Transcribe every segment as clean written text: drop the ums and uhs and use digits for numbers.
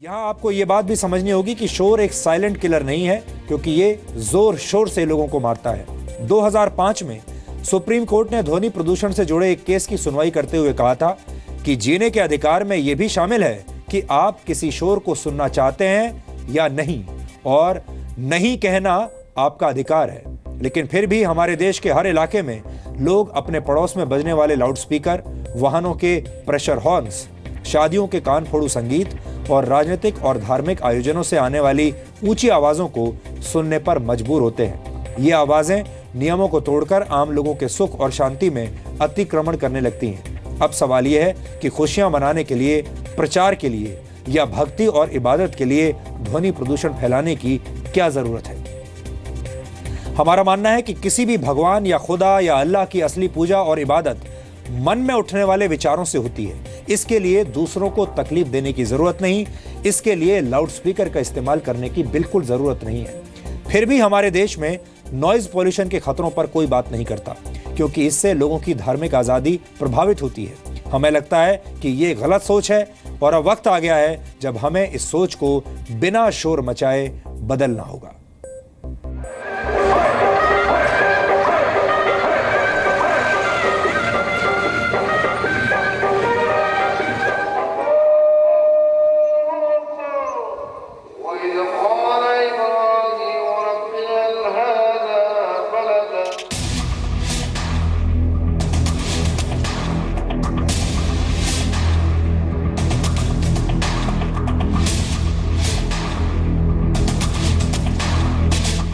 यहाँ आपको ये बात भी समझनी होगी कि शोर एक साइलेंट किलर नहीं है, क्योंकि ये जोर शोर से लोगों को मारता है। 2005 में सुप्रीम कोर्ट ने ध्वनि प्रदूषण से जुड़े एक केस की सुनवाई करते हुए कहा था कि जीने के अधिकार में यह भी शामिल है कि आप किसी शोर को सुनना चाहते हैं या नहीं, और नहीं कहना आपका अधिकार है। लेकिन फिर भी हमारे देश के हर इलाके में लोग अपने पड़ोस में बजने वाले लाउडस्पीकर, वाहनों के प्रेशर हॉर्न्स, शादियों के कान फोड़ू संगीत और राजनीतिक और धार्मिक आयोजनों से आने वाली ऊंची आवाजों को सुनने पर मजबूर होते हैं। ये आवाजें नियमों को तोड़कर आम लोगों के सुख और शांति में अतिक्रमण करने लगती हैं। अब सवाल यह है कि खुशियां मनाने के लिए, प्रचार के लिए या भक्ति और इबादत के लिए ध्वनि प्रदूषण फैलाने की क्या जरूरत है? हमारा मानना है कि किसी भी भगवान या खुदा या अल्लाह की असली पूजा और इबादत मन में उठने वाले विचारों से होती है। इसके लिए दूसरों को तकलीफ देने की जरूरत नहीं, इसके लिए लाउडस्पीकर का इस्तेमाल करने की बिल्कुल जरूरत नहीं है। फिर भी हमारे देश में नॉइज पॉल्यूशन के खतरों पर कोई बात नहीं करता, क्योंकि इससे लोगों की धार्मिक आजादी प्रभावित होती है। हमें लगता है कि ये गलत सोच है और अब वक्त आ गया है जब हमें इस सोच को बिना शोर मचाए बदलना होगा।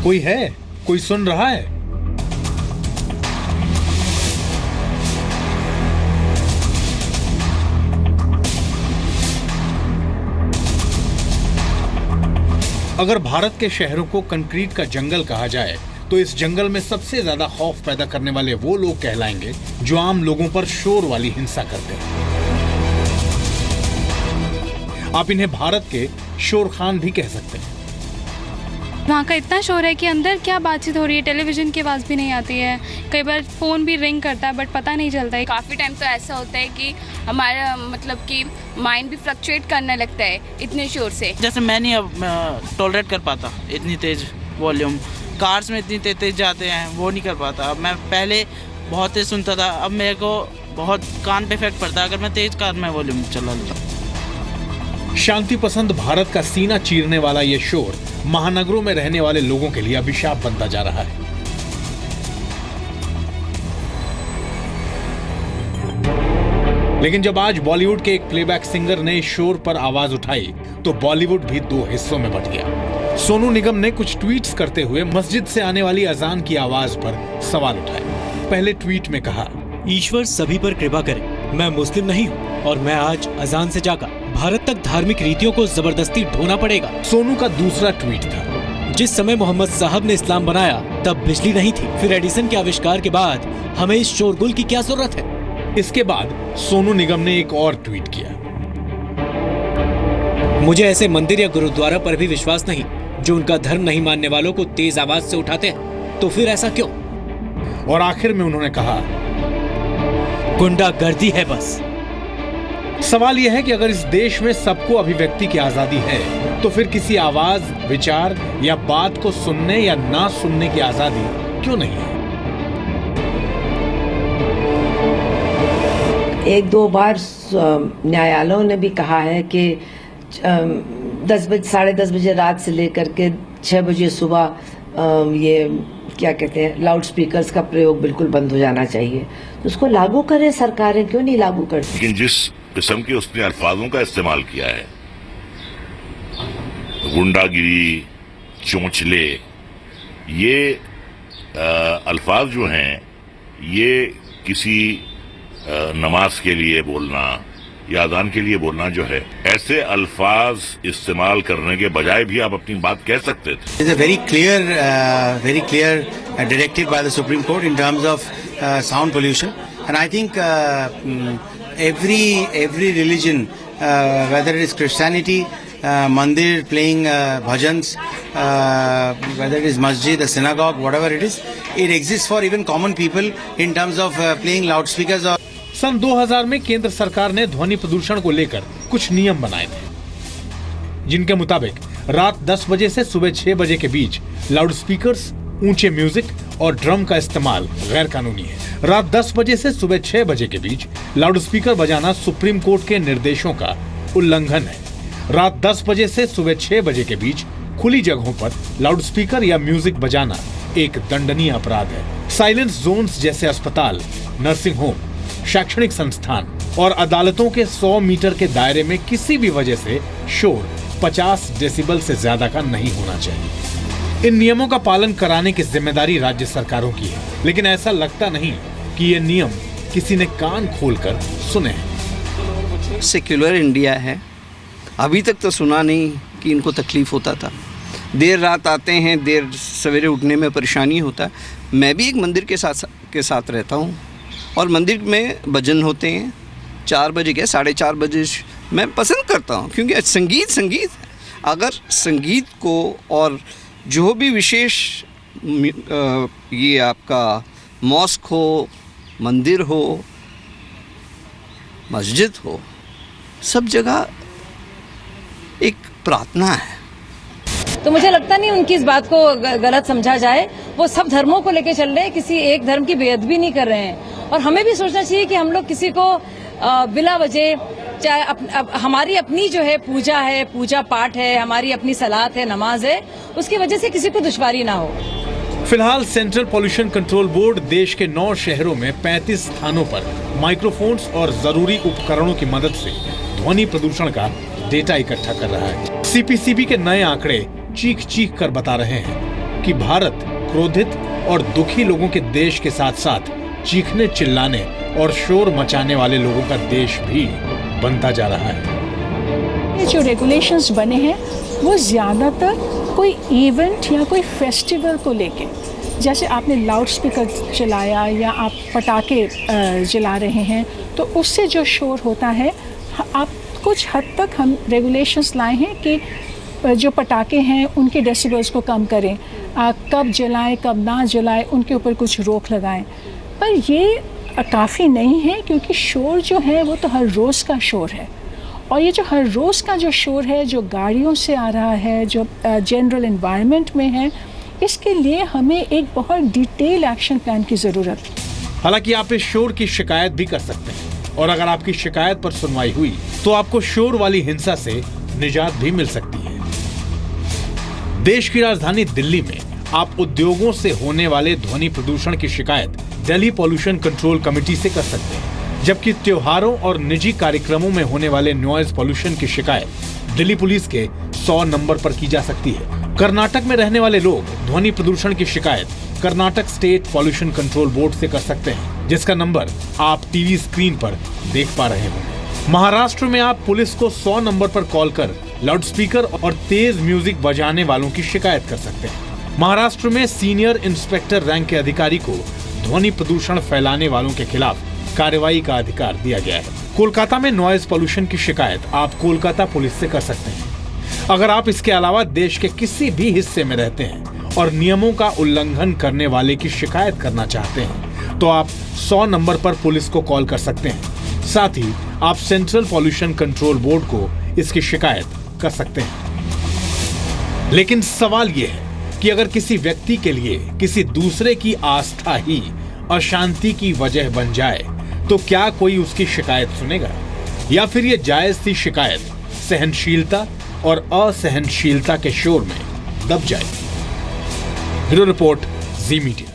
कोई है? कोई सुन रहा है? अगर भारत के शहरों को कंक्रीट का जंगल कहा जाए तो इस जंगल में सबसे ज्यादा खौफ पैदा करने वाले वो लोग कहलाएंगे जो आम लोगों पर शोर वाली हिंसा करते हैं। आप इन्हें भारत के शोर खान भी कह सकते हैं। वहाँ का इतना शोर है कि अंदर क्या बातचीत हो रही है, टेलीविजन की आवाज़ भी नहीं आती है। कई बार फ़ोन भी रिंग करता है बट पता नहीं चलता है। काफ़ी टाइम तो ऐसा होता है कि हमारा मतलब कि माइंड भी फ्लक्चुएट करने लगता है इतने शोर से। जैसे मैं नहीं अब टॉलरेट कर पाता इतनी तेज़ वॉल्यूम, कार्स में इतनी तेज़ जाते हैं वो नहीं कर पाता। अब मैं पहले बहुत तेज़ सुनता था, अब मेरे को बहुत कान पे इफेक्ट पड़ता है अगर मैं तेज़ कार में वॉल्यूम चला लेता। शांति पसंद भारत का सीना चीरने वाला ये शोर महानगरों में रहने वाले लोगों के लिए अभिशाप बनता जा रहा है। लेकिन जब आज बॉलीवुड के एक प्लेबैक सिंगर ने शोर पर आवाज उठाई तो बॉलीवुड भी दो हिस्सों में बंट गया। सोनू निगम ने कुछ ट्वीट्स करते हुए मस्जिद से आने वाली अजान की आवाज पर सवाल उठाए। पहले ट्वीट में कहा, ईश्वर सभी पर कृपा करे। मैं मुस्लिम नहीं हूँ और मैं आज अजान से जाकर भारत तक धार्मिक रीतियों को जबरदस्ती ढोना पड़ेगा। सोनू का दूसरा ट्वीट था, जिस समय मोहम्मद साहब ने इस्लाम बनाया तब बिजली नहीं थी, फिर एडिसन के आविष्कार के बाद हमें इस शोरगुल की क्या जरूरत है। इसके बाद सोनू निगम ने एक और ट्वीट किया, मुझे ऐसे मंदिर या गुरुद्वारा पर भी विश्वास नहीं जो उनका धर्म नहीं मानने वालों को तेज आवाज से उठाते हैं, तो फिर ऐसा क्यों। और आखिर में उन्होंने कहा, गुंडागर्दी है बस। सवाल यह है कि अगर इस देश में सबको अभिव्यक्ति की आजादी है तो फिर किसी आवाज, विचार या बात को सुनने या ना सुनने की आजादी क्यों नहीं है? एक दो बार न्यायालयों ने भी कहा है कि 10 बजे, 10:30 बजे रात से लेकर के 6 बजे सुबह ये क्या कहते हैं लाउड स्पीकर्स का प्रयोग बिल्कुल बंद हो जाना चाहिए। तो उसको लागू करें, सरकारें क्यों नहीं लागू करती। लेकिन जिस किस्म के उसने अल्फाजों का इस्तेमाल किया है, गुंडागिरी, चोंचले, ये अल्फाज जो हैं ये किसी नमाज के लिए बोलना या अजान के लिए बोलना जो है, ऐसे अल्फाज इस्तेमाल करने के बजाय भी आप अपनी बात कह सकते थे। It's a very clear directive by the Supreme Court in terms of sound pollution, and I think every religion, whether it is Christianity, mandir playing bhajans, whether it is masjid, a synagogue, whatever it is, it exists for even common people in terms of playing loudspeakers or सन 2000 में केंद्र सरकार ने ध्वनि प्रदूषण को लेकर कुछ नियम बनाए थे। जिनके मुताबिक रात 10 बजे से सुबह 6 बजे के बीच लाउडस्पीकर्स, ऊंचे म्यूजिक और ड्रम का इस्तेमाल गैर कानूनी है। रात 10 बजे से सुबह 6 बजे के बीच लाउडस्पीकर बजाना सुप्रीम कोर्ट के निर्देशों का उल्लंघन है। रात 10 बजे से सुबह 6 बजे के बीच खुली जगहों पर लाउडस्पीकर या म्यूजिक बजाना एक दंडनीय अपराध है। साइलेंस जोन्स जैसे अस्पताल, नर्सिंग होम, शैक्षणिक संस्थान और अदालतों के 100 मीटर के दायरे में किसी भी वजह से शोर 50 डेसिबल से ज्यादा का नहीं होना चाहिए। इन नियमों का पालन कराने की जिम्मेदारी राज्य सरकारों की है, लेकिन ऐसा लगता नहीं कि ये नियम किसी ने कान खोलकर सुने हैं। सेक्युलर इंडिया है, अभी तक तो सुना नहीं कि इनको तकलीफ होता था। देर रात आते हैं, देर सवेरे उठने में परेशानी होता है। मैं भी एक मंदिर के साथ रहता हूँ और मंदिर में भजन होते हैं 4 बजे के 4:30 बजे। मैं पसंद करता हूँ क्योंकि संगीत अगर संगीत को और जो भी विशेष ये आपका मॉस्क हो, मंदिर हो, मस्जिद हो, सब जगह एक प्रार्थना है। तो मुझे लगता नहीं उनकी इस बात को गलत समझा जाए। वो सब धर्मों को लेकर चल रहे हैं, किसी एक धर्म की बेअदबी नहीं कर रहे हैं। और हमें भी सोचना चाहिए कि हम लोग किसी को बिला वजह, चाहे हमारी अपनी जो है पूजा पाठ है, हमारी अपनी सलात है, नमाज है, उसकी वजह से किसी को दुश्वारी ना हो। फिलहाल सेंट्रल पॉल्यूशन कंट्रोल बोर्ड देश के 9 शहरों में 35 स्थानों पर माइक्रोफोन्स और जरूरी उपकरणों की मदद से ध्वनि प्रदूषण का डेटा इकट्ठा कर रहा है। सीपीसीबी के नए आंकड़े चीख कर बता रहे हैं कि भारत क्रोधित और दुखी लोगों के देश के साथ साथ चीखने, चिल्लाने और शोर मचाने वाले लोगों का देश भी बनता जा रहा है। ये जो रेगुलेशंस बने हैं वो ज्यादातर कोई इवेंट या कोई फेस्टिवल को लेके, जैसे आपने लाउड स्पीकर चलाया या आप पटाखे जला रहे हैं, तो उससे जो शोर होता है, आप कुछ हद तक हम रेगुलेशंस लाए हैं कि जो पटाखे हैं उनके डेसिबल्स को कम करें, कब जलाएं कब ना जलाएं, उनके ऊपर कुछ रोक लगाएं। पर ये काफ़ी नहीं है क्योंकि शोर जो है वो तो हर रोज़ का शोर है, और ये जो हर रोज़ का जो शोर है, जो गाड़ियों से आ रहा है, जो जनरल एनवायरनमेंट में है, इसके लिए हमें एक बहुत डिटेल एक्शन प्लान की ज़रूरत है। हालांकि आप इस शोर की शिकायत भी कर सकते हैं, और अगर आपकी शिकायत पर सुनवाई हुई तो आपको शोर वाली हिंसा से निजात भी मिल सकती है। देश की राजधानी दिल्ली में आप उद्योगों से होने वाले ध्वनि प्रदूषण की शिकायत दिल्ली पॉल्यूशन कंट्रोल कमेटी से कर सकते हैं, जबकि त्योहारों और निजी कार्यक्रमों में होने वाले नॉइज पॉल्यूशन की शिकायत दिल्ली पुलिस के 100 नंबर पर की जा सकती है। कर्नाटक में रहने वाले लोग ध्वनि प्रदूषण की शिकायत Karnataka state pollution control board से कर सकते हैं, जिसका नंबर आप टीवी स्क्रीन पर देख पा रहे होंगे। महाराष्ट्र में आप पुलिस को 100 नंबर पर कॉल कर लाउडस्पीकर और तेज म्यूजिक बजाने वालों की शिकायत कर सकते हैं। महाराष्ट्र में सीनियर इंस्पेक्टर रैंक के अधिकारी को ध्वनि प्रदूषण फैलाने वालों के खिलाफ कार्रवाई का अधिकार दिया गया है। कोलकाता में नॉइज पॉल्यूशन की शिकायत आप कोलकाता पुलिस से कर सकते हैं। अगर आप इसके अलावा देश के किसी भी हिस्से में रहते हैं और नियमों का उल्लंघन करने वाले की शिकायत करना चाहते हैं, तो आप 100 नंबर पर पुलिस को कॉल कर सकते हैं। साथ ही आप सेंट्रल पॉल्यूशन कंट्रोल बोर्ड को इसकी शिकायत कर सकते हैं। लेकिन सवाल यह है कि अगर किसी व्यक्ति के लिए किसी दूसरे की आस्था ही अशांति की वजह बन जाए, तो क्या कोई उसकी शिकायत सुनेगा, या फिर यह जायज सी शिकायत सहनशीलता और असहनशीलता के शोर में दब जाएगी? ब्यूरो रिपोर्ट, जी मीडिया।